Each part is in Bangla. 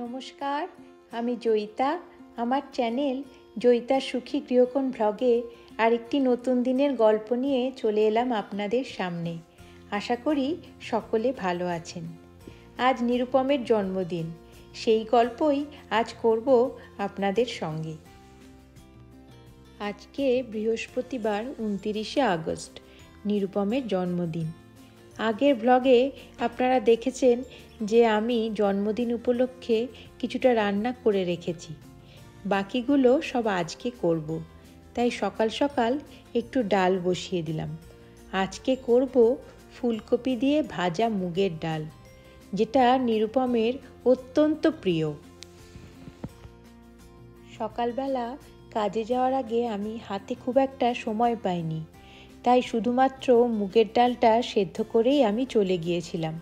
নমস্কার, আমি জয়িতা। আমার চ্যানেল জয়িতার সুখী গৃহকোণ ব্লগে আরেকটি নতুন দিনের গল্প নিয়ে চলে এলাম আপনাদের সামনে। আশা করি সকলে ভালো আছেন। আজ নিরুপমের জন্মদিন, সেই গল্পই আজ করব আপনাদের সঙ্গে। আজকে বৃহস্পতিবার 29শে আগস্ট, নিরুপমের জন্মদিন। আগের ব্লগে আপনারা দেখেছেন যে আমি জন্মদিন উপলক্ষে কিছুটা রান্না করে রেখেছি, বাকিগুলো সব আজকে করব। তাই সকাল সকাল একটু ডাল বসিয়ে দিলাম। আজকে করব ফুলকপি দিয়ে ভাজা মুগের ডাল, যেটা নিরুপমের অত্যন্ত প্রিয়। সকালবেলা কাজে যাওয়ার আগে আমি হাতে খুব একটা সময় পাইনি, তাই শুধুমাত্র মুগের ডালটা সেদ্ধ করেই আমি চলে গিয়েছিলাম।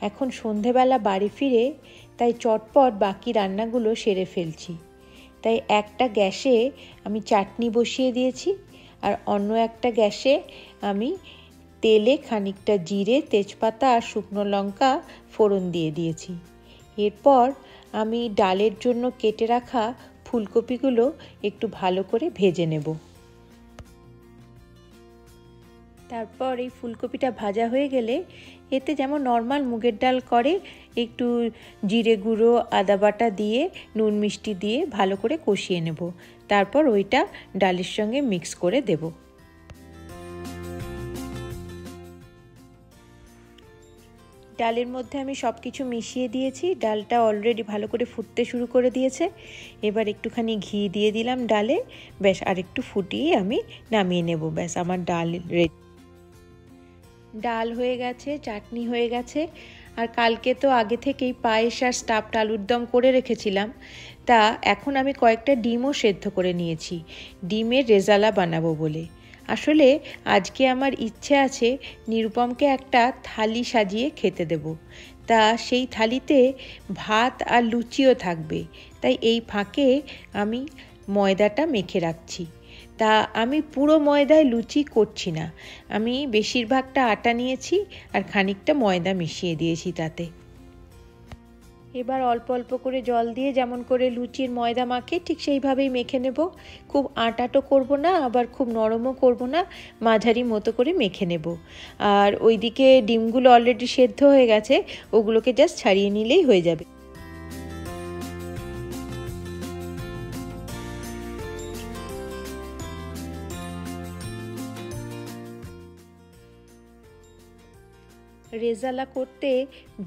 এখন সন্ধেবেলা বাড়ি ফিরে তাই চটপট বাকি রান্নাগুলো সেরে ফেলছি। তাই একটা গ্যাসে আমি চাটনি বসিয়ে দিয়েছি, আর অন্য একটা গ্যাসে আমি তেলে খানিকটা জিরে, তেজপাতা আর শুকনো লঙ্কা ফোড়ন দিয়ে দিয়েছি। এরপর আমি ডালের জন্য কেটে রাখা ফুলকপিগুলো একটু ভালো করে ভেজে নেব। তারপর এই ফুলকপিটা ভাজা হয়ে গেলে এতে যেমন নর্মাল মুগের ডাল করে একটু জিরে গুঁড়ো, আদা বাটা দিয়ে নুন মিষ্টি দিয়ে ভালো করে কষিয়ে নেব। তারপর ওইটা ডালের সঙ্গে মিক্স করে দেব। ডালের মধ্যে আমি সব কিছু মিশিয়ে দিয়েছি। ডালটা অলরেডি ভালো করে ফুটতে শুরু করে দিয়েছে। এবার একটুখানি ঘি দিয়ে দিলাম ডালে। ব্যাস, আর একটু ফুটিয়ে আমি নামিয়ে নেব। ব্যাস, আমার ডাল রেডি। ডাল হয়ে গেছে, চাটনি হয়ে গেছে, আর কালকে তো আগে থেকেই পায়েস আর স্টাফড আলুর দম করে রেখেছিলাম। তা এখন আমি কয়েকটা ডিমও সেদ্ধ করে নিয়েছি, ডিমের রেজালা বানাবো বলে। আসলে আজকে আমার ইচ্ছে আছে নিরুপমকে একটা থালি সাজিয়ে খেতে দেব। তা সেই থালিতে ভাত আর লুচিও থাকবে। তাই এই ফাঁকে আমি ময়দাটা মেখে রাখছি। তা আমি পুরো ময়দায় লুচি করছি না, আমি বেশিরভাগটা আটা নিয়েছি আর খানিকটা ময়দা মিশিয়ে দিয়েছি তাতে। এবার অল্প অল্প করে জল দিয়ে যেমন করে লুচির ময়দা মাখে ঠিক সেইভাবেই মেখে নেব। খুব আটাটো করব না, আবার খুব নরমও করব না, মাঝারি মতো করে মেখে নেব। আর ওইদিকে ডিমগুলো অলরেডি সেদ্ধ হয়ে গেছে, ওগুলোকে জাস্ট ছাড়িয়ে নিলেই হয়ে যাবে। রেজালা করতে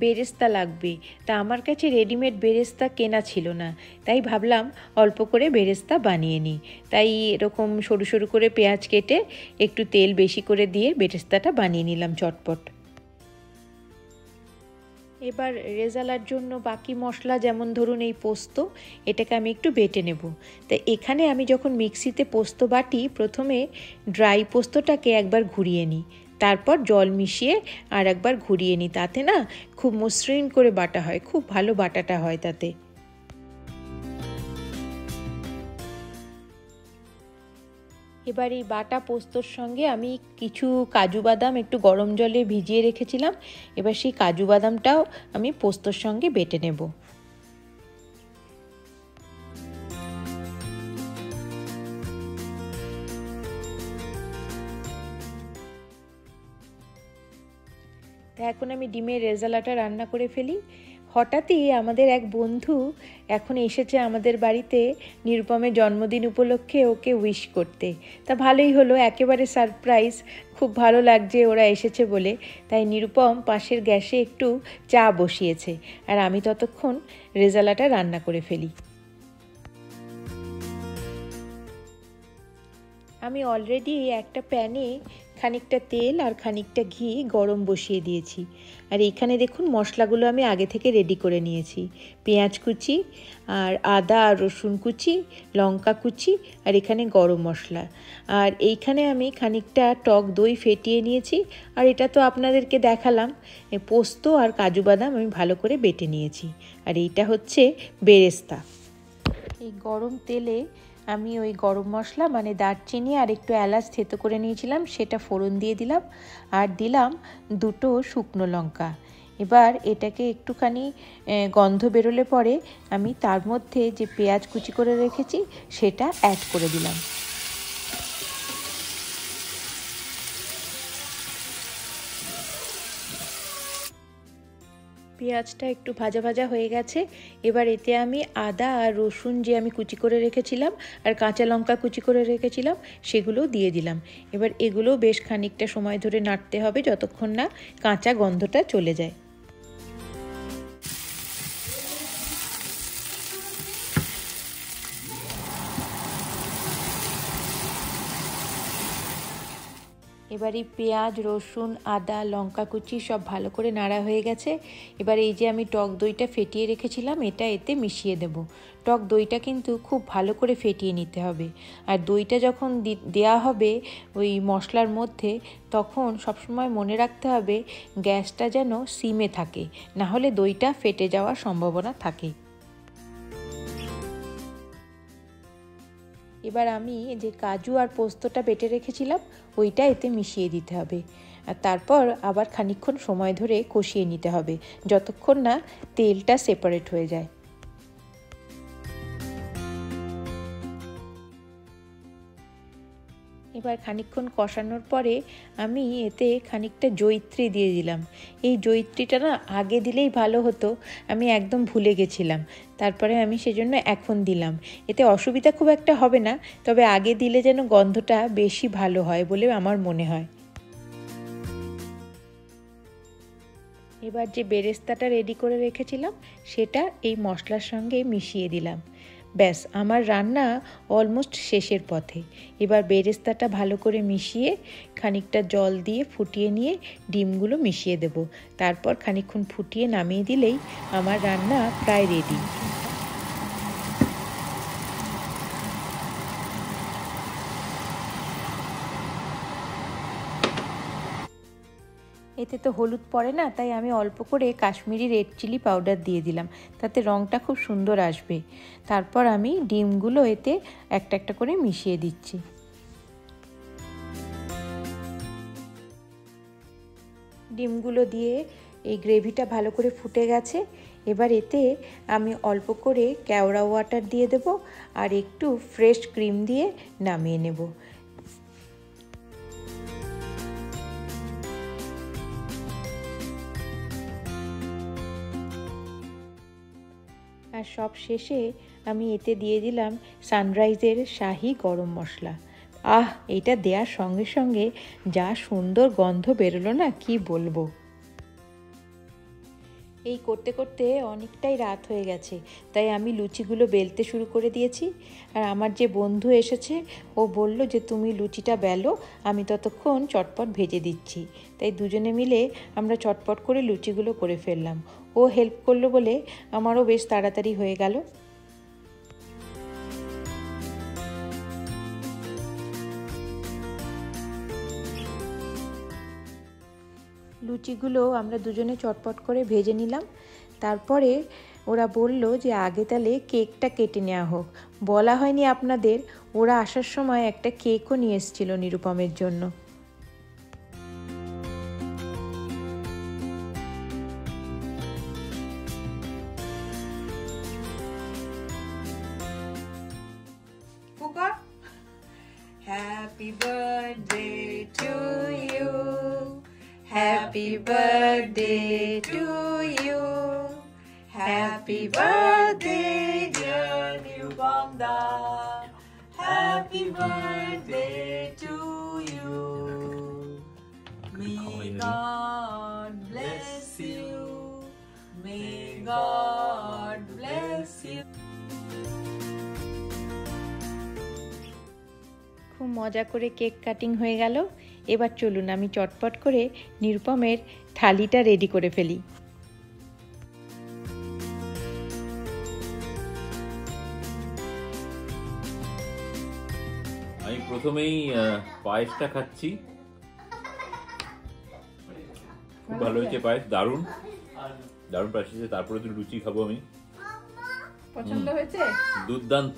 বেরেস্তা লাগবে, তা আমার কাছে রেডিমেড বেরেস্তা কেনা ছিল না, তাই ভাবলাম অল্প করে বেরেস্তা বানিয়ে নিই। তাই এরকম সরু সরু করে পেঁয়াজ কেটে একটু তেল বেশি করে দিয়ে বেরেস্তাটা বানিয়ে নিলাম চটপট। এবার রেজালার জন্য বাকি মশলা, যেমন ধরুন এই পোস্ত, এটাকে আমি একটু বেটে নেব। তাই এখানে আমি যখন মিক্সিতে পোস্ত বাটি, প্রথমে ড্রাই পোস্তটাকে একবার ঘুরিয়ে নিই, তারপর জল মিশিয়ে আর একবার ঘুরিয়ে নিই। তাতে না খুব মসৃণ করে বাটা হয়, খুব ভালো বাটাটা হয় তাতে। এবার এই বাটা পোস্তর সঙ্গে আমি কিছু কাজু বাদাম একটু গরম জলে ভিজিয়ে রেখেছিলাম, এবার সেই কাজু বাদামটাও আমি পোস্তর সঙ্গে বেটে নেব। তা এখন আমি ডিমের রেজালাটা রান্না করে ফেলি। হঠাৎই আমাদের এক বন্ধু এখন এসেছে আমাদের বাড়িতে নিরুপমের জন্মদিন উপলক্ষে ওকে উইশ করতে। তা ভালোই হলো, একেবারে সারপ্রাইজ। খুব ভালো লাগছে ওরা এসেছে বলে। তাই নিরুপম পাশের গ্যাসে একটু চা বসিয়েছে, আর আমি ততক্ষণ রেজালাটা রান্না করে ফেলি। আমি অলরেডি একটা প্যানে খানিকটা তেল আর খানিকটা ঘি গরম বসিয়ে দিয়েছি। আর এইখানে দেখুন মশলাগুলো আমি আগে থেকে রেডি করে নিয়েছি। পেঁয়াজ কুচি আর আদা আর রসুন কুচি, লঙ্কা কুচি, আর এখানে গরম মশলা। আর এইখানে আমি খানিকটা টক দই ফেটিয়ে নিয়েছি। আর এটা তো আপনাদেরকে দেখালাম, পোস্ত আর কাজু বাদাম আমি ভালো করে বেটে নিয়েছি। আর এইটা হচ্ছে বেরেস্তা। এই গরম তেলে আমি ওই গরম মশলা মানে দারচিনি আর একটু এলাচ থেতো করে নিয়েছিলাম, সেটা ফোড়ন দিয়ে দিলাম। আর দিলাম দুটো শুকনো লঙ্কা। এবার এটাকে একটুখানি গন্ধ বেরোলে পরে আমি তার মধ্যে যে পেঁয়াজ কুচি করে রেখেছি সেটা অ্যাড করে দিলাম। পেঁয়াজটা একটু ভাজা ভাজা হয়ে গেছে। এবার এতে আমি আদা আর রসুন যে আমি কুচি করে রেখেছিলাম আর কাঁচা লঙ্কা কুচি করে রেখেছিলাম সেগুলোও দিয়ে দিলাম। এবার এগুলো বেশ খানিকটা সময় ধরে নাড়তে হবে যতক্ষণ না কাঁচা গন্ধটা চলে যায়। এবার এই পেঁয়াজ রসুন আদা লঙ্কা কুচি সব ভালো করে নাড়া হয়ে গেছে। এবার এই যে আমি টক দইটা ফেটিয়ে রেখেছিলাম এটা এতে মিশিয়ে দেব। টক দইটা কিন্তু খুব ভালো করে ফেটিয়ে নিতে হবে। আর দইটা যখন দেওয়া হবে ওই মশলার মধ্যে তখন সবসময় মনে রাখতে হবে গ্যাসটা যেন সিমে থাকে, না হলে দইটা ফেটে যাওয়ার সম্ভাবনা থাকে। এবার আমি যে কাজু আর পোস্তটা বেটে রেখেছিলাম ওইটা এতে মিশিয়ে দিতে হবে। আর তারপর আবার খানিকক্ষণ সময় ধরে কষিয়ে নিতে হবে যতক্ষণ না তেলটা সেপারেট হয়ে যায়। এবার খানিকক্ষণ কষানোর পরে আমি এতে খানিকটা জয়িত্রী দিয়ে দিলাম। এই জয়িত্রীটা না আগে দিলেই ভালো হতো, আমি একদম ভুলে গেছিলাম, তারপরে আমি সেজন্য এখন দিলাম। এতে অসুবিধা খুব একটা হবে না, তবে আগে দিলে যেন গন্ধটা বেশি ভালো হয় বলে আমার মনে হয়। এবার যে বেরেস্তাটা রেডি করে রেখেছিলাম সেটা এই মশলার সঙ্গে মিশিয়ে দিলাম। ব্যাস আমার রান্না অলমোস্ট শেষের পথে। এবার বেরেস্তাটা ভালো করে মিশিয়ে খানিকটা জল দিয়ে ফুটিয়ে নিয়ে ডিমগুলো মিশিয়ে দেব। তারপর খানিকক্ষণ ফুটিয়ে নামিয়ে দিলেই আমার রান্না প্রায় রেডি। এতে তো হলুদ পড়ে না, তাই আমি অল্প করে কাশ্মীরি রেড চিলি পাউডার দিয়ে দিলাম, তাতে রঙটা খুব সুন্দর আসবে। তারপর আমি ডিমগুলো এতে একটা একটা করে মিশিয়ে দিচ্ছি। ডিমগুলো দিয়ে এই গ্রেভিটা ভালো করে ফুটে গেছে। এবার এতে আমি অল্প করে কেওড়া ওয়াটার দিয়ে দেব আর একটু ফ্রেশ ক্রিম দিয়ে নামিয়ে নেব। আর সব শেষে আমি এতে দিয়ে দিলাম সানরাইজের শাহি গরম মশলা। এটা দেওয়ার সঙ্গে সঙ্গে যা সুন্দর গন্ধ বেরোলো না, কি বলবো। এই করতে করতে অনেকটাই রাত হয়ে গেছে, তাই আমি লুচিগুলো বেলতে শুরু করে দিয়েছি। আর আমার যে বন্ধু এসেছে ও বলল যে তুমি লুচিটা বেলো, আমি ততক্ষণ চটপট ভেজে দিচ্ছি। তাই দুজনে মিলে আমরা চটপট করে লুচিগুলো করে ফেললাম। ও হেল্প করলো বলে আমারও বেশ তাড়াতাড়ি হয়ে গেল। লুচিগুলো আমরা দুজনে চটপট করে ভেজে নিলাম। তারপরে ওরা বলল যে আগে তাহলে কেকটা কেটে নেওয়া হোক। বলা হয়নি আপনাদের, ওরা আসার সময় একটা কেকও নিয়ে এসেছিল নিরুপমের জন্য। Happy birthday to you. Happy birthday to you. Happy birthday, dear Nirupamda. Happy birthday to you. May God bless you. May God bless you. খুব মজা করে কেক কাটিং হয়ে গেল। এবার চলুন আমি চটপট করে নিরুপমের থালিটা রেডি করে ফেলি। আমি প্রথমেই পায়েসটা খাচ্ছি। খুব ভালো হয়েছে পায়েস, দারুণ দারুণ পায়েস হয়েছে। তারপরে তো লুচি খাবো আমি। পছন্দ হয়েছে? দুর্দান্ত।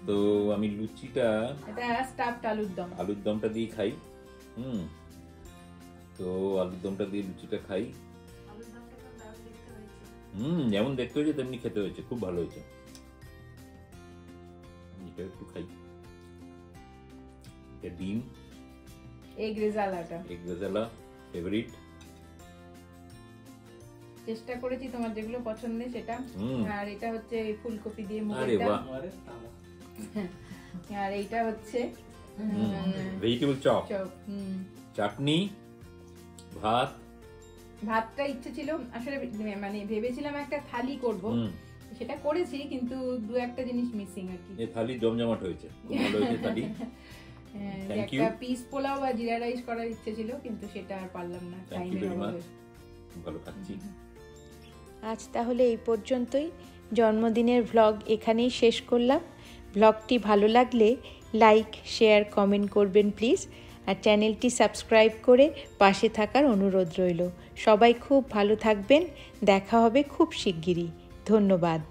তো আমি লুচিটা এটা স্টাফড আলুর দম, আলুর দমটা দিয়ে খাই। তো আলুর দমটা দিয়ে লুচিটা খাই। যেমন দেখতে হয়েছে তেমনি খেতে হয়েছে, খুব ভালো হয়েছে। এটা একটু খাই। এটা ডিম এগ রেজালাটা, এগ রেজালা ফেভারিট। চেষ্টা করেছি তোমার যেগুলো পছন্দের সেটা। আর এটা হচ্ছে ফুলকপি দিয়ে আরে মুগের বাহ, ডাল। আর এইটা হচ্ছে ভেজিটেবল চপ, চাটনি, ভাত। ভাতটা ইচ্ছে ছিল আসলে, মানে ভেবেছিলাম একটা থালি করব, সেটা করেছি কিন্তু দু একটা জিনিস মিসিং আর কি। এই থালি জমজমাট হয়েছে, খুব ভালো হয়েছে থালি। Thank you. একটা পিস পোলাও বা জিরা রাইস করার ইচ্ছে ছিল কিন্তু সেটা আর পারলাম না টাইমের অভাবে। ভালো খাচ্ছি। আজ তাহলে এই পর্যন্তই। জন্মদিনের ভ্লগ এখানেই শেষ করলাম। ভ্লগটি ভালো লাগলে লাইক, শেয়ার, কমেন্ট করবেন প্লিজ। আর চ্যানেলটি সাবস্ক্রাইব করে পাশে থাকার অনুরোধ রইল। সবাই খুব ভালো থাকবেন। দেখা হবে খুব শিগগিরই। ধন্যবাদ।